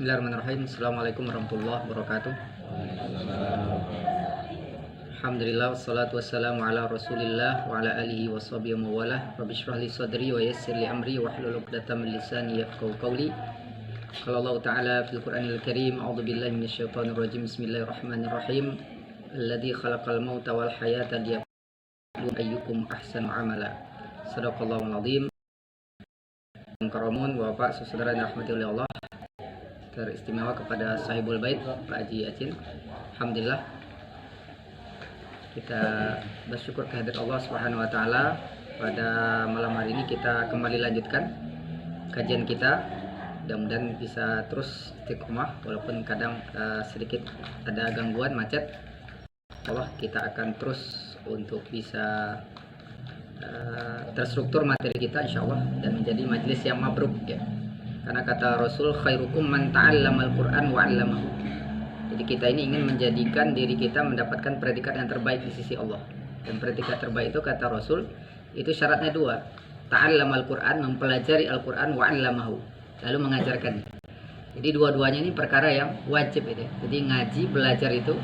Bismillahirrahmanirrahim. Assalamualaikum warahmatullahi wabarakatuh. Alhamdulillah wassalatu wassalamu ala Rasulillah wa ala alihi washabihi wa mawalah. Rabbi shrah li sadri wa yassir li amri wahlul 'uqdatam min lisani yafqahu qawli. Qala Allah Ta'ala fil Qur'anil Karim, a'udzu billahi minasyaitonir rajim. Bismillahirrahmanirrahim. Alladzi khalaqal mauta wal hayata liyabluwakum ayyukum ahsanu amala. Shadaqallahul azim. Karamun Bapak saudara yang dirahmati oleh Allah, teristimewa kepada Sahibul Bait Pak Haji Acin. Alhamdulillah kita bersyukur kehadirat Allah Subhanahu wa taala. Pada malam hari ini kita kembali lanjutkan kajian kita. Mudah-mudahan bisa terus istiqomah walaupun kadang sedikit ada gangguan macet. Allah kita akan terus untuk bisa terstruktur materi kita insyaallah dan menjadi majelis yang mabruk ya. Karena kata Rasul, khairukum man ta'allamal Qur'an wa 'allamahu. Jadi kita ini ingin menjadikan diri kita mendapatkan predikat yang terbaik di sisi Allah. Dan predikat terbaik itu kata Rasul, itu syaratnya dua. Ta'allamal Qur'an, mempelajari Al-Qur'an, wa 'allamahu, lalu mengajarkan. Jadi dua-duanya ini perkara yang wajib itu. Jadi ngaji, belajar itu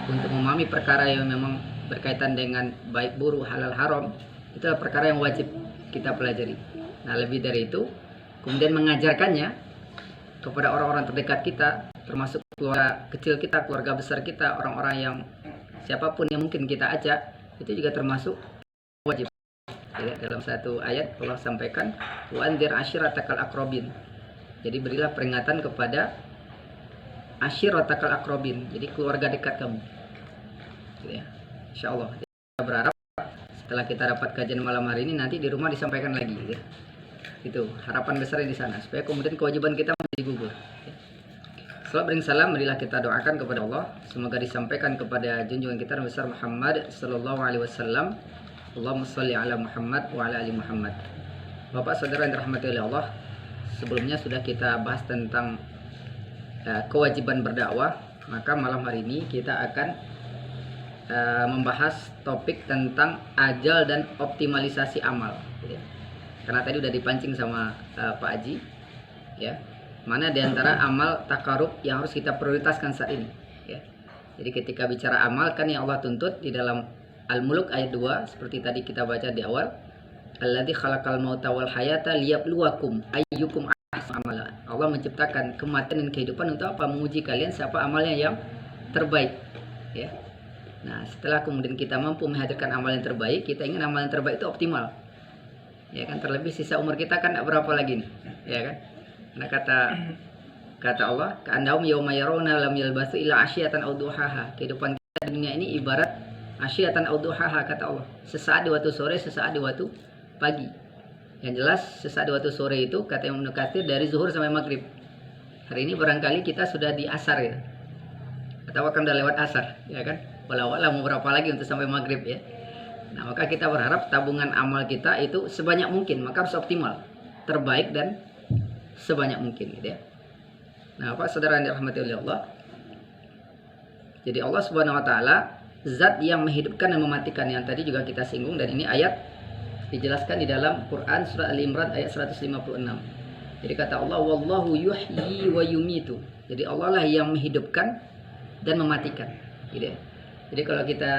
untuk memahami perkara yang memang berkaitan dengan baik buruk, halal haram, itu adalah perkara yang wajib kita pelajari. Nah, lebih dari itu, kemudian mengajarkannya kepada orang-orang terdekat kita, termasuk keluarga kecil kita, keluarga besar kita, orang-orang yang siapapun yang mungkin kita ajak, itu juga termasuk wajib. Jadi, dalam satu ayat Allah sampaikan, wa anzir ashiratakal aqrabin. Jadi berilah peringatan kepada ashiratakal aqrabin, jadi keluarga dekat kamu. Gitu ya. Insyaallah kita berharap setelah kita dapat kajian malam hari ini nanti di rumah disampaikan lagi gitu ya. Itu harapan besarnya di sana supaya kemudian kewajiban kita menjadi gugur. Salam dan salam marilah kita doakan kepada Allah semoga disampaikan kepada junjungan kita Nabi besar Muhammad sallallahu alaihi wasallam. Allahumma shalli ala Muhammad wa ala ali Muhammad. Bapak saudara yang dirahmati oleh Allah, sebelumnya sudah kita bahas tentang kewajiban berdakwah, maka malam hari ini kita akan membahas topik tentang ajal dan optimalisasi amal gitu ya. Karena tadi udah dipancing sama Pak Haji ya, mana diantara amal takarub yang harus kita prioritaskan saat ini ya. Jadi ketika bicara amal kan yang Allah tuntut di dalam Al-Mulk ayat 2 seperti tadi kita baca di awal, alladzi khalaqal mauta wal hayata liyabluwakum ayyukum ahsanu amala. Allah menciptakan kematian dan kehidupan untuk apa? Menguji kalian siapa amalnya yang terbaik ya. Nah, setelah kemudian kita mampu menghadirkan amal yang terbaik, kita ingin amal yang terbaik itu optimal. Ya kan, terlebih sisa umur kita kan tidak berapa lagi nih, ya kan? Nah, kata Allah, ka'annahum yauma yarawna lam yalbasu illa asyiyatan aw duhaha. Kehidupan kita di dunia ini ibarat asyiyatan aw duhaha kata Allah. Sesaat di waktu sore, sesaat di waktu pagi. Yang jelas sesaat di waktu sore itu kata Imam Ibnu Katsir dari zuhur sampai maghrib. Hari ini barangkali kita sudah di asar ya. Atau kan udah lewat asar, ya kan? Walau mau berapa lagi untuk sampai maghrib ya. Nah, maka kita berharap tabungan amal kita itu sebanyak mungkin, maka harus optimal, terbaik dan sebanyak mungkin gitu ya. Nah, Pak saudara yang dirahmati oleh Allah. Jadi Allah Subhanahu wa taala zat yang menghidupkan dan mematikan, yang tadi juga kita singgung, dan ini ayat dijelaskan di dalam Quran surah Al-Imran ayat 156. Jadi kata Allah, wallahu yuhyi wa yumitu. Jadi Allah lah yang menghidupkan dan mematikan gitu ya. Jadi kalau kita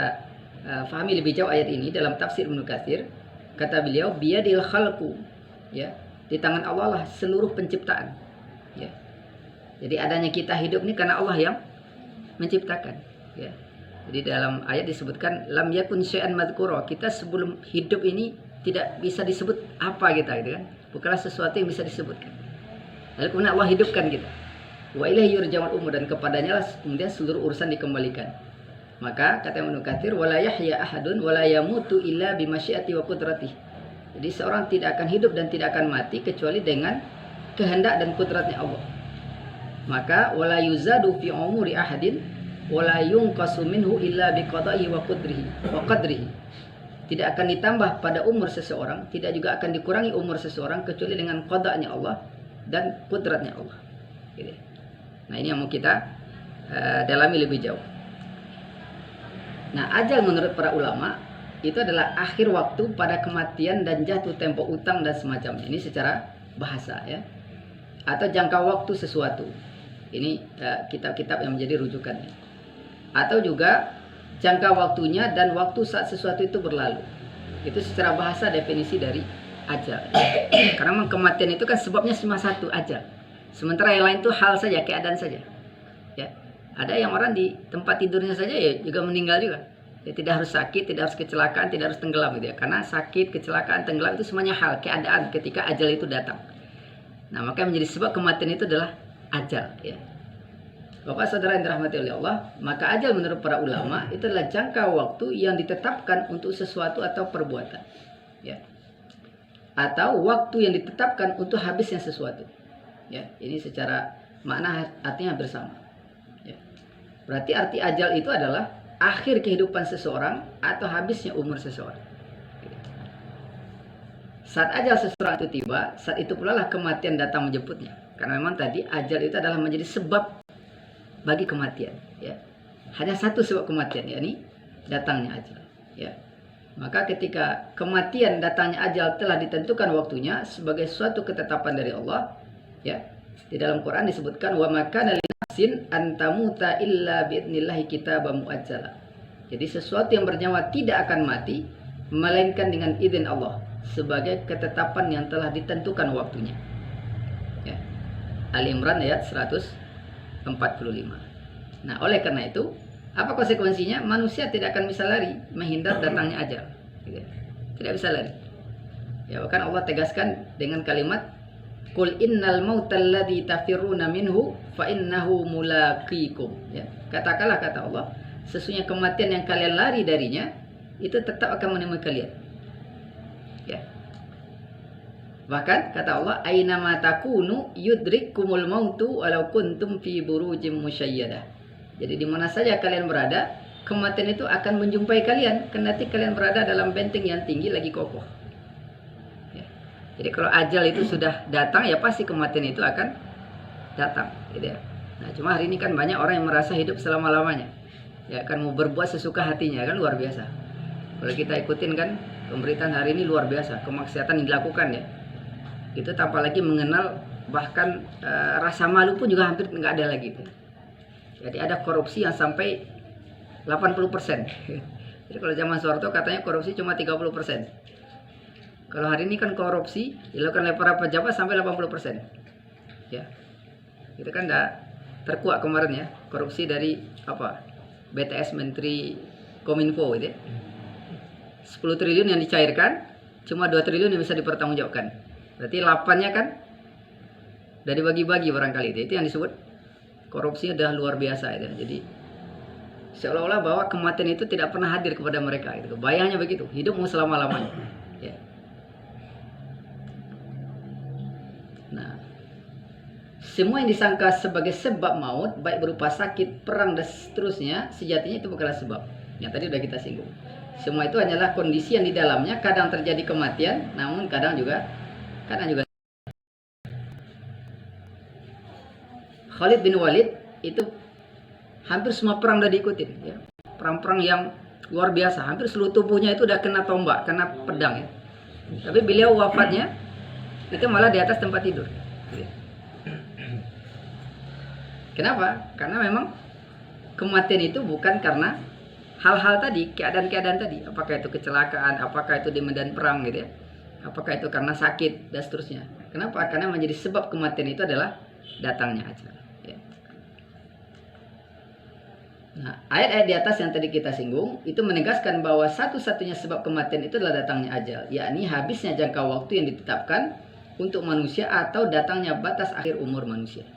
fahami lebih jauh ayat ini dalam tafsir Ibnu Katsir, kata beliau biyadil khalqu ya, di tangan Allah lah seluruh penciptaan ya. Jadi adanya kita hidup ini karena Allah yang menciptakan ya. Jadi dalam ayat disebutkan lam yakun syai'an madhkura, kita sebelum hidup ini tidak bisa disebut apa kita gitu kan, bukanlah sesuatu yang bisa disebutkan. Lalu kemudian Allah hidupkan kita, wa ilaihi yurja'ul umur, dan kepadanya lah kemudian seluruh urusan dikembalikan. Maka kata Ibnu Katsir, wala yahya ahadun wala yamutu illa bimasyiati wa qudratihi. Jadi seorang tidak akan hidup dan tidak akan mati kecuali dengan kehendak dan kudratnya Allah. Maka wala yuzadu fi umuri ahadin wala yunqasu minhu illa biqada'i wa qadrihi. Tidak akan ditambah pada umur seseorang, tidak juga akan dikurangi umur seseorang kecuali dengan qada'nya Allah dan kudratnya Allah. Gitu. Nah, ini yang mau kita dalami lebih jauh. Nah, ajal menurut para ulama itu adalah akhir waktu pada kematian dan jatuh tempo utang dan semacamnya. Ini secara bahasa ya. Atau jangka waktu sesuatu. Ini kitab-kitab yang menjadi rujukannya. Atau juga jangka waktunya dan waktu saat sesuatu itu berlalu. Itu secara bahasa definisi dari ajal. Karena memang kematian itu kan sebabnya cuma satu, ajal. Sementara yang lain itu hal saja, keadaan saja. Ya. Ada yang orang di tempat tidurnya saja ya juga meninggal juga. Ya, tidak harus sakit, tidak harus kecelakaan, tidak harus tenggelam gitu ya. Karena sakit, kecelakaan, tenggelam itu semuanya hal, keadaan ketika ajal itu datang. Nah, maka yang menjadi sebab kematian itu adalah ajal ya. Bapak saudara yang dirahmati oleh Allah, maka ajal menurut para ulama itu adalah jangka waktu yang ditetapkan untuk sesuatu atau perbuatan. Ya. Atau waktu yang ditetapkan untuk habisnya sesuatu. Ya, ini secara makna artinya hampir sama. Ya. Berarti arti ajal itu adalah akhir kehidupan seseorang atau habisnya umur seseorang. Saat ajal seseorang itu tiba, saat itu pula lah kematian datang menjemputnya. Karena memang tadi ajal itu adalah menjadi sebab bagi kematian. Ya. Hanya satu sebab kematian, yakni datangnya ajal. Ya. Maka ketika kematian datangnya ajal telah ditentukan waktunya sebagai suatu ketetapan dari Allah, ya. Di dalam Quran disebutkan wa makana linafsin antamuta illa biidnillahi kitaban muajjala. Jadi sesuatu yang bernyawa tidak akan mati melainkan dengan izin Allah sebagai ketetapan yang telah ditentukan waktunya. Ya. Ali Imran ayat 145. Nah, oleh karena itu, apa konsekuensinya? Manusia tidak akan bisa lari menghindar datangnya ajal. Tidak bisa lari. Ya, bahkan Allah tegaskan dengan kalimat Qul innal mautal ladzi tafirruna minhu fa innahu mulaqikum. Ya, katakanlah kata Allah, sesungguhnya kematian yang kalian lari darinya itu tetap akan menemui kalian. Ya. Bahkan kata Allah, aina ma takunu yudrikkumul mautu walau kuntum fi burujim musyayyadah. Jadi di mana saja kalian berada, kematian itu akan menjumpai kalian kendati kalian berada dalam benteng yang tinggi lagi kokoh. Ya. Jadi kalau ajal itu sudah datang ya pasti kematian itu akan datang, gitu ya. Nah, cuma hari ini kan banyak orang yang merasa hidup selama-lamanya. Ya kan mau berbuat sesuka hatinya, kan luar biasa. Kalau kita ikutin kan pemberitaan hari ini luar biasa, kemaksiatan yang dilakukan ya. Itu tanpa lagi mengenal bahkan rasa malu pun juga hampir nggak ada lagi itu. Jadi ada korupsi yang sampai 80%. Jadi kalau zaman Soeharto katanya korupsi cuma 30%. Kalau hari ini kan korupsi dilakukan oleh para pejabat sampai 80%. Ya. Itu kan udah terkuak kemarin ya, korupsi dari apa? BTS Menteri Kominfo itu ya. 10 triliun yang dicairkan, cuma 2 triliun yang bisa dipertanggungjawabkan. Berarti 8-nya kan udah dibagi-bagi barangkali itu. Itu yang disebut korupsi udah luar biasa itu. Jadi seolah-olah bahwa kematian itu tidak pernah hadir kepada mereka gitu. Bayangnya begitu, hidup mau selama-lamanya. Ya. Nah, semua yang disangka sebagai sebab maut, baik berupa sakit, perang dan seterusnya, sejatinya itu bukanlah sebab. Yang tadi sudah kita singgung. Semua itu hanyalah kondisi yang di dalamnya kadang terjadi kematian, namun kadang juga Khalid bin Walid itu hampir semua perang udah diikutin ya. Perang-perang yang luar biasa, hampir seluruh tubuhnya itu udah kena tombak, kena pedang ya. Tapi beliau wafatnya itu malah di atas tempat tidur. Kenapa? Karena memang kematian itu bukan karena hal-hal tadi, keadaan-keadaan tadi, apakah itu kecelakaan, apakah itu di medan perang gitu ya, apakah itu karena sakit dan seterusnya. Kenapa? Karena menjadi sebab kematian itu adalah datangnya ajal. Ya. Nah, ayat-ayat di atas yang tadi kita singgung itu menegaskan bahwa satu-satunya sebab kematian itu adalah datangnya ajal, yakni habisnya jangka waktu yang ditetapkan untuk manusia atau datangnya batas akhir umur manusia.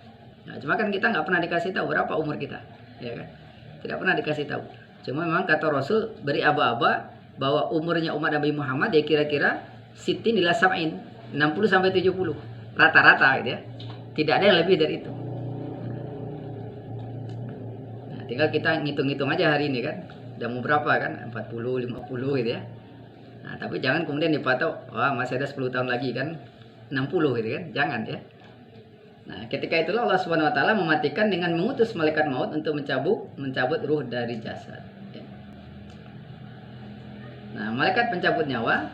Nah, cuma kan kita nggak pernah dikasih tahu berapa umur kita, ya kan? Tidak pernah dikasih tahu. Cuma memang kata Rasul beri aba-aba bahwa umurnya umat Nabi Muhammad ya kira-kira sitin ila sab'in, 60 sampai 70 rata-rata gitu ya. Tidak ada yang lebih dari itu. Nah, tinggal kita ngitung-ngitung aja hari ini kan. Udah mau berapa kan? 40, 50 gitu ya. Nah, tapi jangan kemudian dipatok, wah masih ada 10 tahun lagi kan 60 gitu kan. Jangan ya. Nah, ketika itulah Allah Subhanahu wa taala mematikan dengan mengutus malaikat maut untuk mencabut ruh dari jasad. Ya. Nah, malaikat pencabut nyawa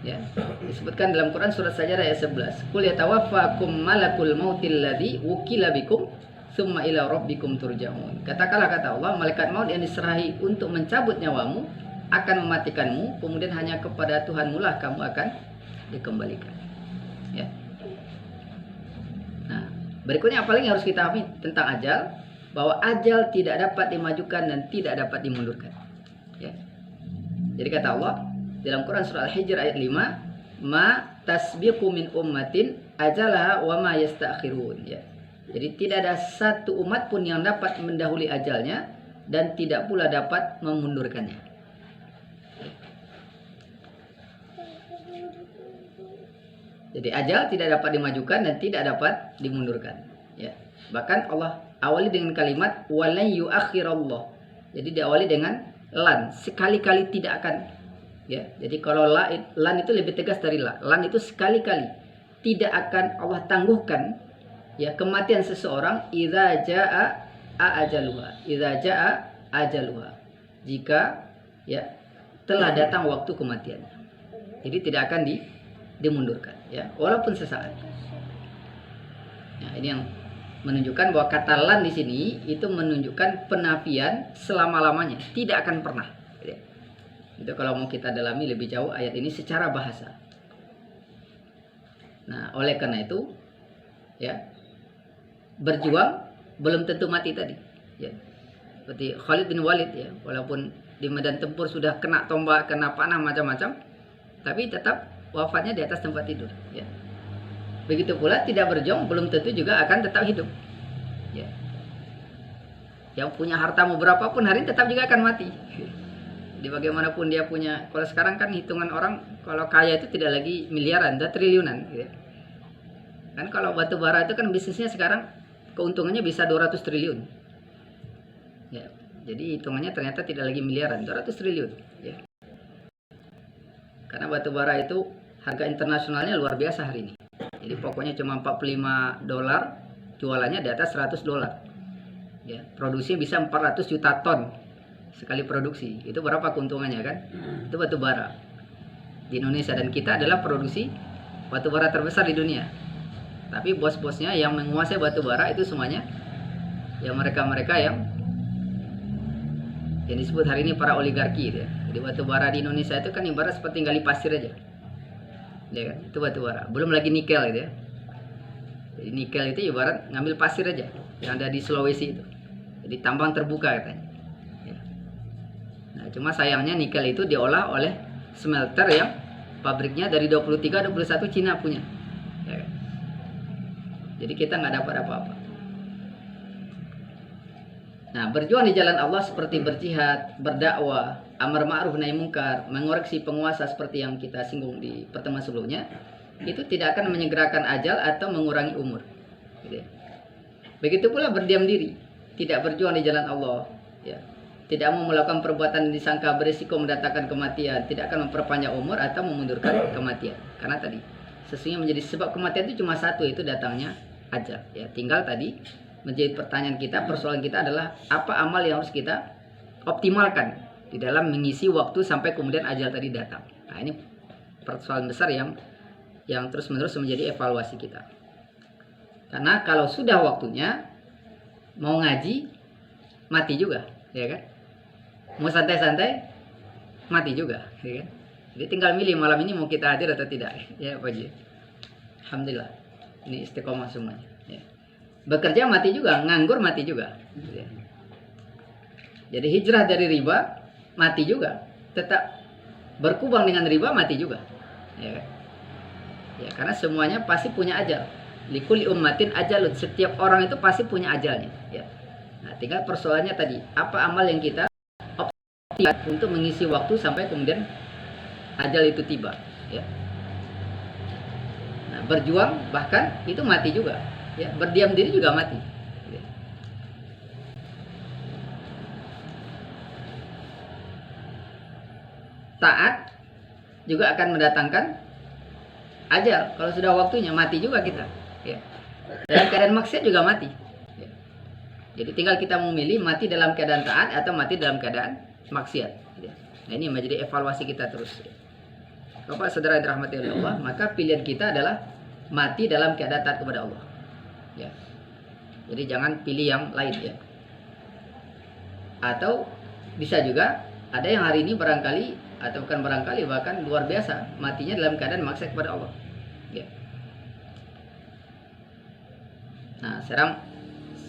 ya, disebutkan dalam Quran surat Sajdah ayat 11. Qul yatawaffakum malakul mautil ladzi wukila bikum tsumma ila rabbikum turja'un. Katakanlah, kata Allah, malaikat maut yang diserahi untuk mencabut nyawamu akan mematikanmu, kemudian hanya kepada Tuhanmu lah kamu akan dikembalikan. Ya. Nah, berikutnya apa lagi yang harus kita pahami tentang ajal? Bahwa ajal tidak dapat dimajukan dan tidak dapat dimundurkan. Ya. Jadi kata Allah dalam Quran surah Al-Hijr ayat 5, ma tasbiqu min ummatin ajalaha wa ma yastakhirun. Ya. Jadi tidak ada satu umat pun yang dapat mendahului ajalnya dan tidak pula dapat memundurkannya. Jadi ajal tidak dapat dimajukan dan tidak dapat dimundurkan. Ya. Bahkan Allah awali dengan kalimat walan yuakhirallah. Jadi diawali dengan lan, sekali-kali tidak akan. Ya. Jadi kalau lan itu lebih tegas dari la. Lan itu sekali-kali tidak akan Allah tangguhkan ya kematian seseorang idza jaa ajaluha. Idza jaa ajaluha. Jika ya telah datang waktu kematiannya. Jadi tidak akan dimundurkan ya, walaupun sesaat. Nah, ini yang menunjukkan bahwa kata lan di sini itu menunjukkan penafian selama-lamanya, tidak akan pernah. Ya. Itu kalau mau kita dalami lebih jauh ayat ini secara bahasa. Nah, oleh karena itu ya, berjuang belum tentu mati tadi. Ya. Seperti Khalid bin Walid ya, walaupun di medan tempur sudah kena tombak, kena panah macam-macam, tapi tetap wafatnya di atas tempat tidur. Ya. Begitu pula tidak berjuang belum tentu juga akan tetap hidup. Ya. Yang punya harta mau berapapun hari ini tetap juga akan mati. Jadi bagaimanapun dia punya, kalau sekarang kan hitungan orang kalau kaya itu tidak lagi miliaran, udah triliunan. Ya. Kan kalau batu bara itu kan bisnisnya sekarang keuntungannya bisa 200 triliun. Ya. Jadi hitungannya ternyata tidak lagi miliaran, 200 triliun. Ya. Karena batu bara itu harga internasionalnya luar biasa hari ini. Jadi pokoknya cuma $45, jualannya di atas $100. Ya, produksi bisa 400 juta ton sekali produksi. Itu berapa keuntungannya kan? Itu batu bara. Di Indonesia dan kita adalah produksi batu bara terbesar di dunia. Tapi bos-bosnya yang menguasai batu bara itu semuanya ya mereka-mereka yang disebut hari ini para oligarki ya. Jadi batu bara di Indonesia itu kan ibarat seperti gali pasir aja. Ya kan? Itu batu bara. Belum lagi nikel gitu ya. Jadi nikel itu ibarat ngambil pasir aja yang ada di Sulawesi itu. Jadi tambang terbuka katanya. Ya. Nah, cuma sayangnya nikel itu diolah oleh smelter yang pabriknya dari 23 21 Cina punya. Ya kan? Jadi kita nggak dapat apa-apa. Nah, berjuang di jalan Allah seperti berjihad, berdakwah, amar ma'ruf nahi munkar, mengoreksi penguasa seperti yang kita singgung di pertemuan sebelumnya, itu tidak akan menyegerakan ajal atau mengurangi umur. Gitu ya. Begitu pula berdiam diri, tidak berjuang di jalan Allah, ya. Tidak mau melakukan perbuatan yang disangka berisiko mendatangkan kematian, tidak akan memperpanjang umur atau memundurkan kematian. Karena tadi sesungguhnya menjadi sebab kematian itu cuma satu, itu datangnya ajal. Ya, tinggal tadi menjadi pertanyaan kita, persoalan kita adalah apa amal yang harus kita optimalkan di dalam mengisi waktu sampai kemudian ajal tadi datang. Nah, ini persoalan besar yang terus-menerus menjadi evaluasi kita. Karena kalau sudah waktunya mau ngaji mati juga, ya kan? Mau santai-santai mati juga, ya kan? Jadi tinggal milih malam ini mau kita hadir atau tidak, ya Pak Ji. Alhamdulillah, ini istiqomah semuanya. Ya. Bekerja mati juga, nganggur mati juga. Ya. Jadi hijrah dari riba mati juga, tetap berkubang dengan riba mati juga. Ya, ya karena semuanya pasti punya ajal. Likulli ummatin ajalun, setiap orang itu pasti punya ajalnya. Ya. Nah, tinggal persoalannya tadi, apa amal yang kita optimalkan untuk mengisi waktu sampai kemudian ajal itu tiba. Ya. Nah, berjuang bahkan itu mati juga. Ya, berdiam diri juga mati. Ya. Taat juga akan mendatangkan ajal. Kalau sudah waktunya mati juga kita. Ya. Dalam keadaan maksiat juga mati. Ya. Jadi tinggal kita memilih mati dalam keadaan taat atau mati dalam keadaan maksiat. Ya. Nah, ini menjadi evaluasi kita terus. Bapak saudara yang dirahmati oleh Allah, maka pilihan kita adalah mati dalam keadaan taat kepada Allah. Ya. Jadi jangan pilih yang lain ya. Atau bisa juga ada yang hari ini barangkali, atau bukan barangkali, bahkan luar biasa, matinya dalam keadaan maksiat kepada Allah. Ya. Nah, sekarang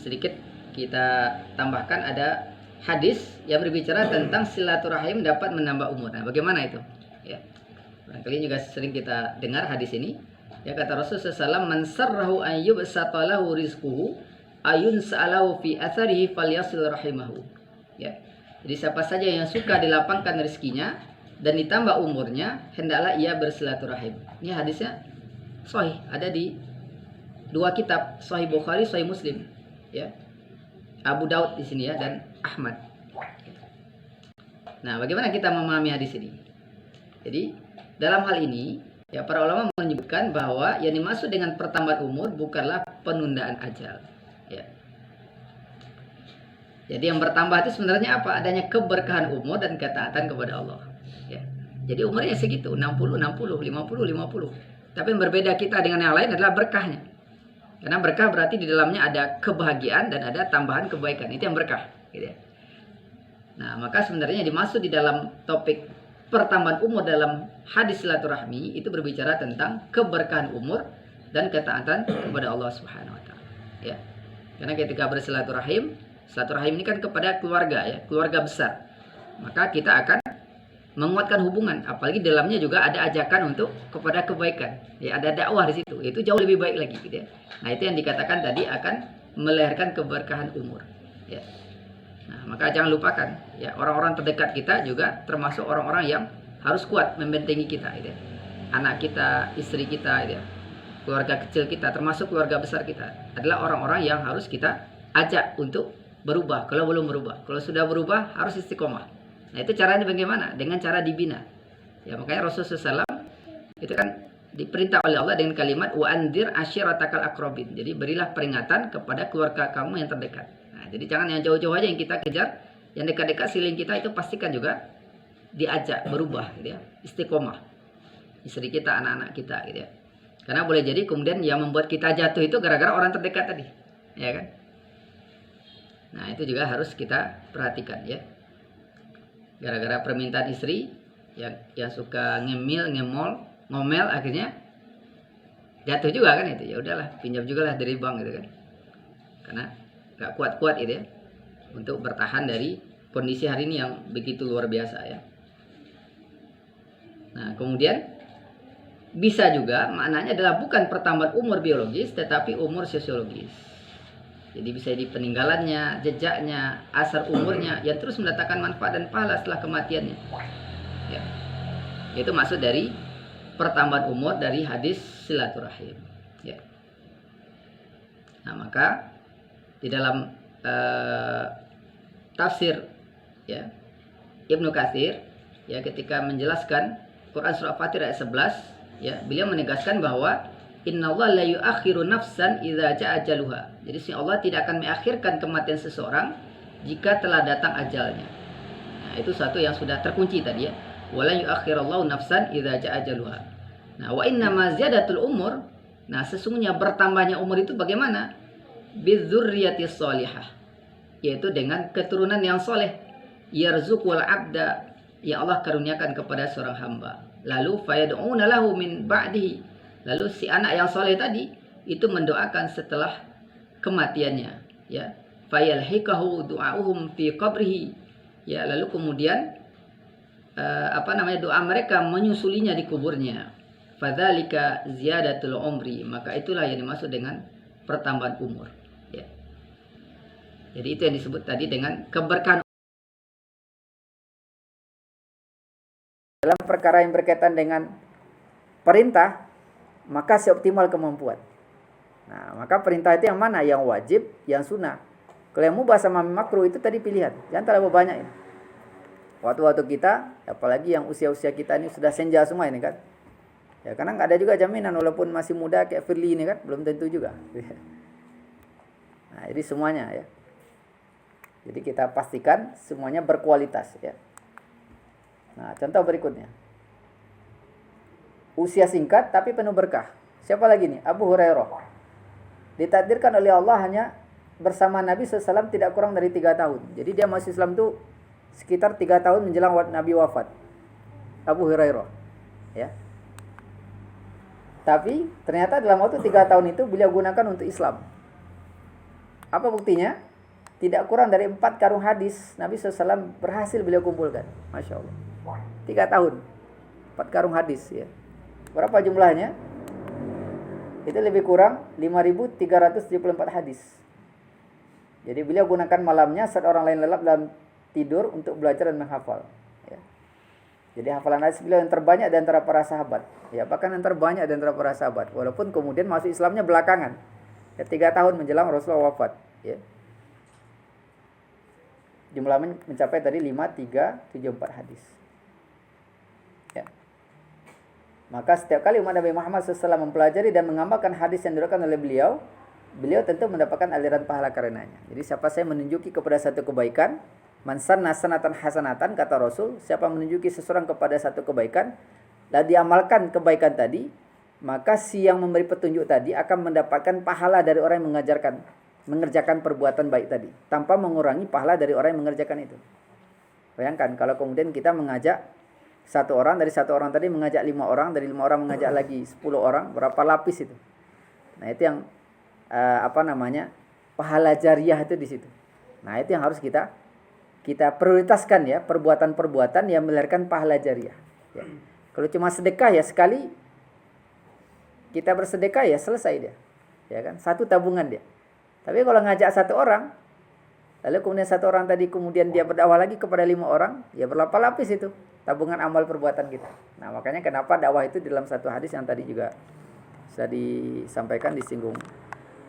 sedikit kita tambahkan, ada hadis yang berbicara tentang silaturahim dapat menambah umur. Nah, bagaimana itu? Ya. Barangkali juga sering kita dengar hadis ini. Ya, kata Rasulullah SAW, "Man sarrahu an yubsata lahu rizquhu ayun sa'alahu fi atharihi falyasil rahimahu." Ya. Jadi siapa saja yang suka dilapangkan rezekinya dan ditambah umurnya, hendaklah ia bersilaturahim. Ini hadisnya sahih, ada di dua kitab, Sahih Bukhari, Sahih Muslim, ya. Abu Daud di sini ya, dan Ahmad. Nah, bagaimana kita memahami hadis ini? Jadi, dalam hal ini, ya, para ulama menyebutkan bahwa yang dimaksud dengan pertambahan umur bukanlah penundaan ajal, ya. Jadi yang bertambah itu sebenarnya apa? Adanya keberkahan umur dan ketaatan kepada Allah. Ya. Jadi umurnya segitu, 60, 60, 50, 50. Tapi yang berbeda kita dengan yang lain adalah berkahnya. Karena berkah berarti di dalamnya ada kebahagiaan dan ada tambahan kebaikan. Itu yang berkah. Gitu ya. Nah, maka sebenarnya yang dimaksud di dalam topik pertambahan umur dalam hadis silaturahmi itu berbicara tentang keberkahan umur dan ketaatan kepada Allah Subhanahu wa taala. Ya. Karena ketika bersilaturahim, silaturahim ini kan kepada keluarga ya, keluarga besar. Maka kita akan menguatkan hubungan, apalagi dalamnya juga ada ajakan untuk kepada kebaikan. Ya, ada dakwah di situ. Itu jauh lebih baik lagi gitu ya. Nah, itu yang dikatakan tadi akan melahirkan keberkahan umur. Ya. Nah, maka jangan lupakan ya, orang-orang terdekat kita juga termasuk orang-orang yang harus kuat membentengi kita gitu ya. Anak kita, istri kita gitu ya. Keluarga kecil kita, termasuk keluarga besar kita adalah orang-orang yang harus kita ajak untuk berubah. Kalau belum berubah, kalau sudah berubah harus istiqomah. Nah, itu caranya bagaimana? Dengan cara dibina. Ya, makanya Rasulullah SAW itu kan diperintah oleh Allah dengan kalimat wa andir asyiratakal akrobin. Jadi berilah peringatan kepada keluarga kamu yang terdekat. Nah, jadi jangan yang jauh-jauh aja yang kita kejar, yang dekat-dekat siling kita itu pastikan juga diajak berubah, gitu ya. Istiqomah. Istri kita, anak-anak kita, gitu ya. Karena boleh jadi kemudian yang membuat kita jatuh itu gara-gara orang terdekat tadi, ya kan? Nah, itu juga harus kita perhatikan ya. Gara-gara permintaan istri yang suka ngemil, ngomel akhirnya jatuh juga kan itu. Ya udahlah, pinjam juga lah dari bank gitu kan. Karena gak kuat-kuat gitu ya untuk bertahan dari kondisi hari ini yang begitu luar biasa ya. Nah, kemudian bisa juga maknanya adalah bukan pertambahan umur biologis tetapi umur sosiologis. Jadi bisa di peninggalannya, jejaknya, asar umurnya yang terus mendatangkan manfaat dan pahala setelah kematiannya. Ya. Itu maksud dari pertambahan umur dari hadis silaturahim. Ya. Nah, maka di dalam tafsir ya Ibnu Katsir ya ketika menjelaskan Quran surah Fatir ayat 11 ya, beliau menegaskan bahwa innallaha la yu'akhiru nafsan idza ja'a ajaluha. Jadi si Allah tidak akan mengakhirkan kematian seseorang jika telah datang ajalnya. Nah, itu satu yang sudah terkunci tadi ya. Wala yu'akhirallahu nafsan idza ja'a ajaluha. Nah, wa inna ma ziyadatul umur. Nah, sesungguhnya bertambahnya umur itu bagaimana? Bidzurriyatis shalihah. Yaitu dengan keturunan yang soleh. Yarzuqul abda, yang Allah karuniakan kepada seorang hamba. Lalu fayad'una lahu min ba'dihi. Lalu si anak yang soleh tadi itu mendoakan setelah kematiannya, ya. Fayalhikahu du'auhum fi qabrihi. Ya, lalu kemudian doa mereka menyusulinya di kuburnya. Fadzalika ziyadatul umri. Maka itulah yang dimaksud dengan pertambahan umur, ya. Jadi itu yang disebut tadi dengan keberkahan. Dalam perkara yang berkaitan dengan perintah, maka seoptimal kemampuan. Nah, maka perintah itu yang mana? Yang wajib, yang sunnah. Kalau yang mubah sama makruh itu tadi pilihan. Jangan terlalu banyak ini. Waktu-waktu kita, apalagi yang usia-usia kita ini sudah senja semua ini kan. Ya, karena nggak ada juga jaminan walaupun masih muda kayak Firly ini kan, belum tentu juga. Nah, jadi semuanya ya. Jadi kita pastikan semuanya berkualitas ya. Nah, contoh berikutnya. Usia singkat tapi penuh berkah. Siapa lagi nih? Abu Hurairah. Ditakdirkan oleh Allah hanya bersama Nabi SAW tidak kurang dari 3 tahun. Jadi dia masuk Islam itu sekitar 3 tahun menjelang Nabi wafat. Abu Hurairah, ya. Tapi ternyata dalam waktu 3 tahun itu beliau gunakan untuk Islam. Apa buktinya? Tidak kurang dari 4 karung hadis Nabi SAW berhasil beliau kumpulkan. Masya Allah. 3 tahun 4 karung hadis, ya. Berapa jumlahnya? Itu lebih kurang 5.374 hadis. Jadi beliau gunakan malamnya saat orang lain lelap dalam tidur untuk belajar dan menghafal, ya. Jadi hafalan hadis beliau yang terbanyak di antara para sahabat, ya, bahkan yang terbanyak di antara para sahabat. Walaupun kemudian masuk Islamnya belakangan, ya, 3 tahun menjelang Rasulullah wafat, ya. Jumlahnya mencapai tadi 5.374 hadis, ya. Maka setiap kali umat Nabi Muhammad SAW mempelajari dan mengamalkan hadis yang diriwayatkan oleh beliau, beliau tentu mendapatkan aliran pahala karenanya. Jadi siapa saya menunjuki kepada satu kebaikan, man sanna sanatan hasanatan, kata Rasul, siapa menunjuki seseorang kepada satu kebaikan, lalu diamalkan kebaikan tadi, maka si yang memberi petunjuk tadi akan mendapatkan pahala dari orang yang mengerjakan perbuatan baik tadi, tanpa mengurangi pahala dari orang yang mengerjakan itu. Bayangkan kalau kemudian kita mengajak dari satu orang tadi mengajak 5 orang, dari 5 orang mengajak lagi 10 orang, berapa lapis itu? Nah, itu yang pahala jariah itu di situ. Nah, itu yang harus kita prioritaskan, ya, perbuatan-perbuatan yang melahirkan pahala jariah, ya. Kalau cuma sedekah, ya, sekali kita bersedekah, ya, selesai dia, ya kan, satu tabungan dia. Tapi kalau ngajak 1 orang, lalu kemudian 1 orang tadi kemudian dia berdakwah lagi kepada 5 orang, ya, berlapis-lapis itu tabungan amal perbuatan kita. Nah, makanya kenapa dakwah itu dalam satu hadis yang tadi juga sudah disampaikan, disinggung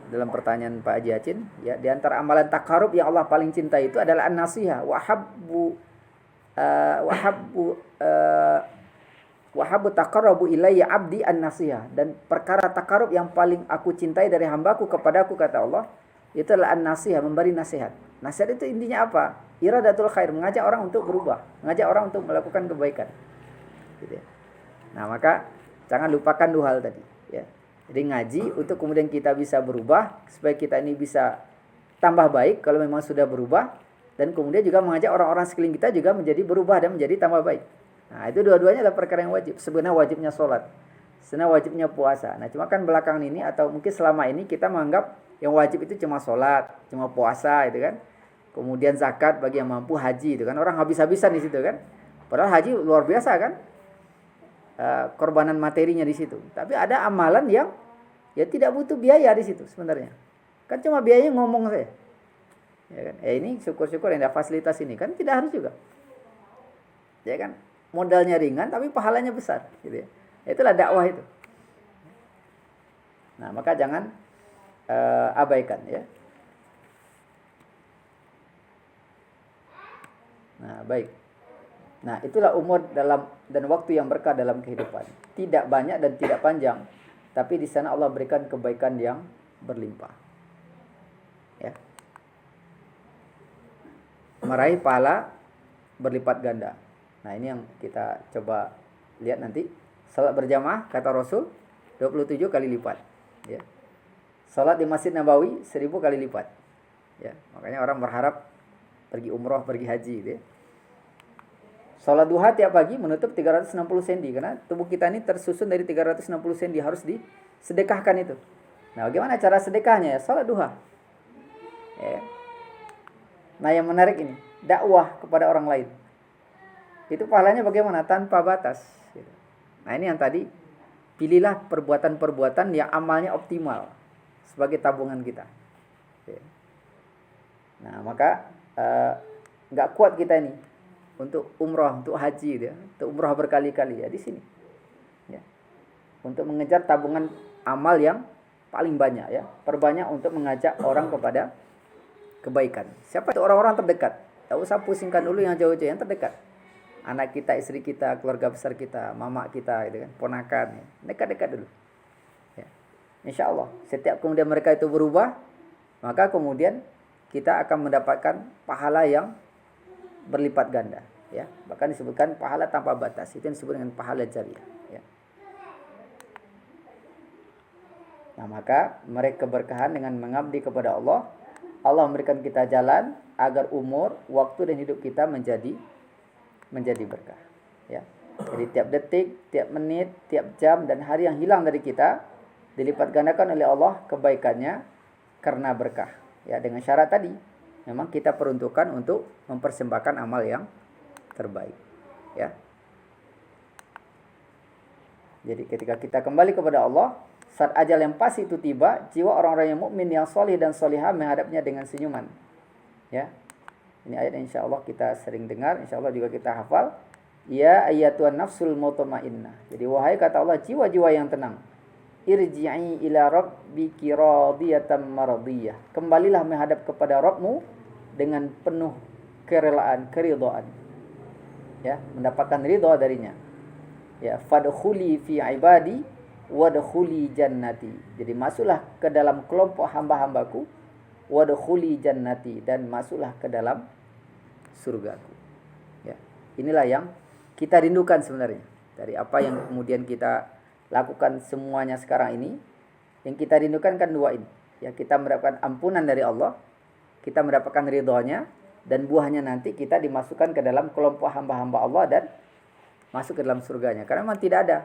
dalam pertanyaan Pak Haji Acin, ya, di antara amalan takarub yang Allah paling cinta itu adalah an-nasihah, wahabbu taqarrabu ilayya abdi an-nasihah, dan perkara takarub yang paling aku cintai dari hambaku kepadaku, kata Allah, itu adalah an-nasihah, memberi nasihat. Nasihat itu intinya apa? Iradatul khair, mengajak orang untuk berubah, mengajak orang untuk melakukan kebaikan, gitu, ya. Nah, maka jangan lupakan 2 hal tadi, ya. Jadi ngaji untuk kemudian kita bisa berubah, supaya kita ini bisa tambah baik kalau memang sudah berubah, dan kemudian juga mengajak orang-orang sekeliling kita juga menjadi berubah dan menjadi tambah baik. Nah, itu dua-duanya adalah perkara yang wajib. Sebenarnya wajibnya sholat, sebenarnya wajibnya puasa. Nah, cuma kan belakangan ini atau mungkin selama ini kita menganggap yang wajib itu cuma sholat, cuma puasa, itu kan. Kemudian zakat bagi yang mampu, haji, itu kan. Orang habis-habisan di situ kan. Padahal haji luar biasa kan, korbanan materinya di situ. Tapi ada amalan yang, ya, tidak butuh biaya di situ sebenarnya. Kan cuma biayanya ngomong saja, ya kan. Ini syukur-syukur yang ada fasilitas ini kan tidak harus juga, ya kan. Modalnya ringan tapi pahalanya besar, gitu, ya. Itulah dakwah itu. Nah, maka jangan abaikan, ya. Nah, baik. Nah, itulah umur dan waktu yang berkah dalam kehidupan. Tidak banyak dan tidak panjang, tapi di sana Allah berikan kebaikan yang berlimpah, ya. Meraih pahala berlipat ganda. Nah, ini yang kita coba lihat nanti. Salat berjamaah, kata Rasul, 27 kali lipat, ya. Salat di Masjid Nabawi 1000 kali lipat, ya. Makanya orang berharap pergi umroh, pergi haji, gitu, ya. Salat duha tiap pagi menutup 360 cm, karena tubuh kita ini tersusun dari 360 cm, harus disedekahkan itu. Nah, bagaimana cara sedekahnya? Ya, salat duha, ya. Nah, yang menarik ini, dakwah kepada orang lain. Itu pahalanya bagaimana? Tanpa batas, gitu. Nah, ini yang tadi, pilihlah perbuatan-perbuatan yang amalnya optimal sebagai tabungan kita, ya. Nah, maka nggak kuat kita ini untuk umroh, untuk haji, gitu, ya, untuk umroh berkali-kali, ya, di sini, ya, untuk mengejar tabungan amal yang paling banyak, ya. Perbanyak untuk mengajak orang kepada kebaikan. Siapa itu? Orang-orang terdekat. Tak usah pusingkan dulu yang jauh-jauh, yang terdekat. Anak kita, istri kita, keluarga besar kita, mama kita, gitu kan, ponakan, ya. Dekat-dekat dulu, ya. Insya Allah setiap kemudian mereka itu berubah, maka kemudian kita akan mendapatkan pahala yang berlipat ganda, ya. Bahkan disebutkan pahala tanpa batas. Itu yang disebut dengan pahala jariah, ya. Nah, maka mereka keberkahan dengan mengabdi kepada Allah Allah memberikan kita jalan agar umur, waktu dan hidup kita menjadi berkah. Ya. Jadi tiap detik, tiap menit, tiap jam dan hari yang hilang dari kita dilipat gandakan oleh Allah kebaikannya karena berkah. Ya, dengan syarat tadi memang kita peruntukkan untuk mempersembahkan amal yang terbaik. Ya. Jadi ketika kita kembali kepada Allah, saat ajal yang pasti itu tiba, jiwa orang-orang yang mukmin yang solih dan solihah menghadapnya dengan senyuman. Ya, ini ayat yang insya Allah kita sering dengar, insya Allah juga kita hafal. Ya ayyatuhan nafsul mutmainnah. Jadi wahai kata Allah jiwa-jiwa yang tenang, irji'i ila rabbiki radiyatan maradiyah. Kembalilah menghadap kepada Rabbmu dengan penuh kerelaan, keridhaan. Ya, mendapatkan ridha darinya. Ya, fadkhuli fi ibadi wadkhuli jannati. Jadi masuklah ke dalam kelompok hamba-hambaku, wadkhuli jannati, dan masuklah ke dalam surgaku. Ya, inilah yang kita rindukan sebenarnya dari apa yang kemudian kita lakukan semuanya sekarang ini. Yang kita rindukan kan dua ini. Ya, kita mendapatkan ampunan dari Allah, kita mendapatkan ridhonya, dan buahnya nanti kita dimasukkan ke dalam kelompok hamba-hamba Allah dan masuk ke dalam surganya. Karena memang tidak ada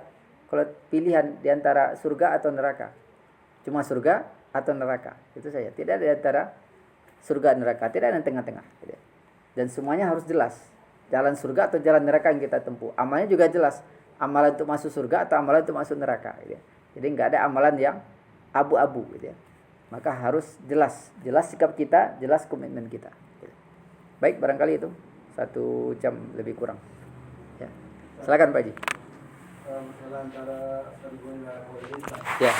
kalau pilihan di antara surga atau neraka. Cuma surga atau neraka. Itu saja. Tidak ada di antara surga dan neraka. Tidak ada yang tengah-tengah. Dan semuanya harus jelas. Jalan surga atau jalan neraka yang kita tempuh. Amalnya juga jelas. Amalan untuk masuk surga atau amalan untuk masuk neraka. Jadi nggak ada amalan yang abu-abu. Maka harus jelas. Jelas sikap kita, jelas komitmen kita. Baik, barangkali itu 1 jam lebih kurang. Ya. Silakan Pak Haji. Masalah antara sarguna dan Ya.